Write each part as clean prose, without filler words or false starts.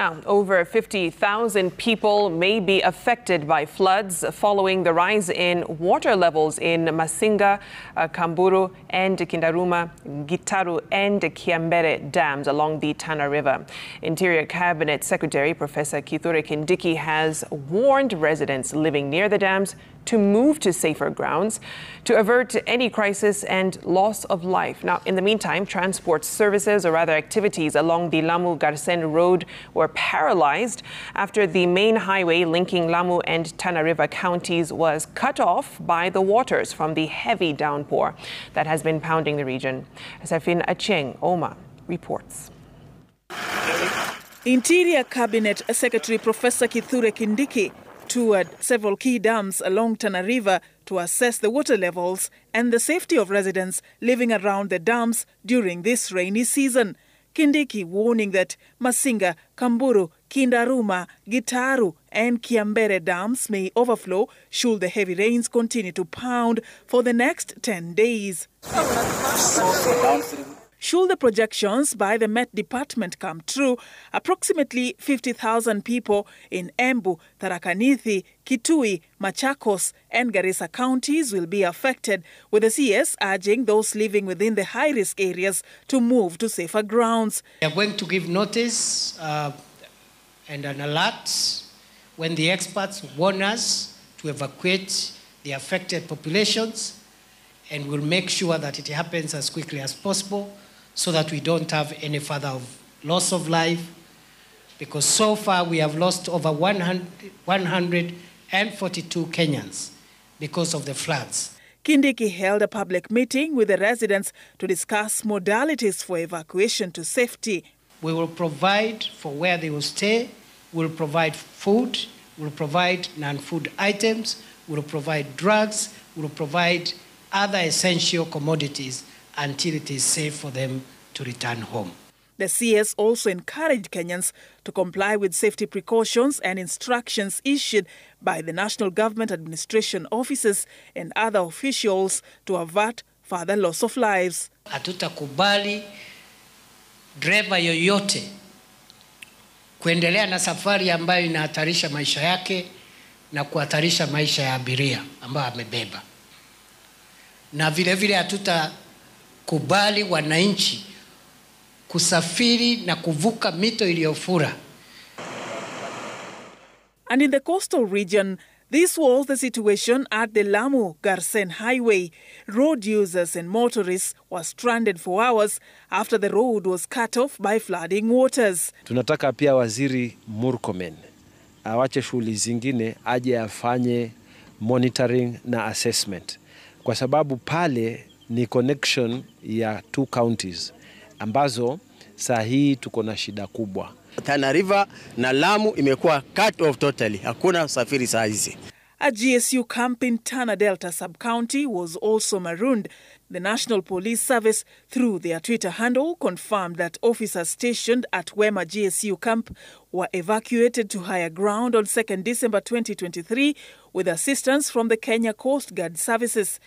Now, over 50,000 people may be affected by floods following the rise in water levels in Masinga, Kamburu and Kindaruma, Gitaru and Kiambere Dams along the Tana River. Interior Cabinet Secretary Professor Kithure Kindiki has warned residents living near the dams to move to safer grounds to avert any crisis and loss of life. Now, in the meantime, transport services, or rather activities along the Lamu-Garsen road were paralyzed after the main highway linking Lamu and Tana River counties was cut off by the waters from the heavy downpour that has been pounding the region. Safin Acheng Oma reports. Interior Cabinet Secretary Professor Kithure Kindiki toured several key dams along Tana River to assess the water levels and the safety of residents living around the dams during this rainy season. Kindiki warning that Masinga, Kamburu, Kindaruma, Gitaru and Kiambere Dams may overflow should the heavy rains continue to pound for the next 10 days. Should the projections by the Met Department come true, approximately 50,000 people in Embu, Tharaka-Nithi, Kithure, Machakos and Garissa counties will be affected, with the CS urging those living within the high-risk areas to move to safer grounds. We are going to give notice and an alert when the experts warn us to evacuate the affected populations, and we'll make sure that it happens as quickly as possible, so that we don't have any further loss of life, because so far we have lost over 142 Kenyans because of the floods. Kindiki held a public meeting with the residents to discuss modalities for evacuation to safety. We will provide for where they will stay, we will provide food, we will provide non-food items, we will provide drugs, we will provide other essential commodities until it is safe for them to return home. The CS also encouraged Kenyans to comply with safety precautions and instructions issued by the National Government Administration officers and other officials to avert further loss of lives. Hatutakubali driver yoyote kuendelea na safari ambayo inahatarisha maisha yake na kuhatarisha maisha ya abiria ambao amebeba. Na vile vile hatutakubali wananchi kusafiri na kuvuka mito iliyofura. And in the coastal region, this was the situation at the Lamu-Garsen highway. Road users and motorists were stranded for hours after the road was cut off by flooding waters. Tunataka pia Waziri Murkomen awache shughuli zingine, aje afanye monitoring na assessment, kwa sababu pale ni connection ya two counties ambazo saa hii tuko na shida kubwa. Tana River na Lamu imekuwa cut off totally. Hakuna usafiri saa hizi. A GSU camp in Tana Delta sub-county was also marooned. The National Police Service, through their Twitter handle, confirmed that officers stationed at Wema GSU camp were evacuated to higher ground on 2nd December 2023 with assistance from the Kenya Coast Guard Services.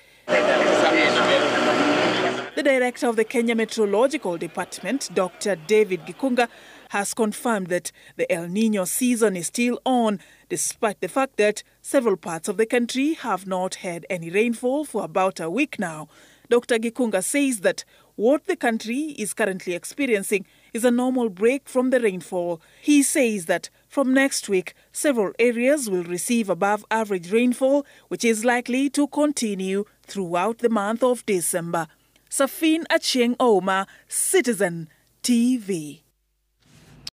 The director of the Kenya Meteorological Department, Dr. David Gikunga, has confirmed that the El Nino season is still on, despite the fact that several parts of the country have not had any rainfall for about a week now. Dr. Gikunga says that what the country is currently experiencing is a normal break from the rainfall. He says that from next week, several areas will receive above average rainfall, which is likely to continue throughout the month of December. Safin Acheng Oma, Citizen TV.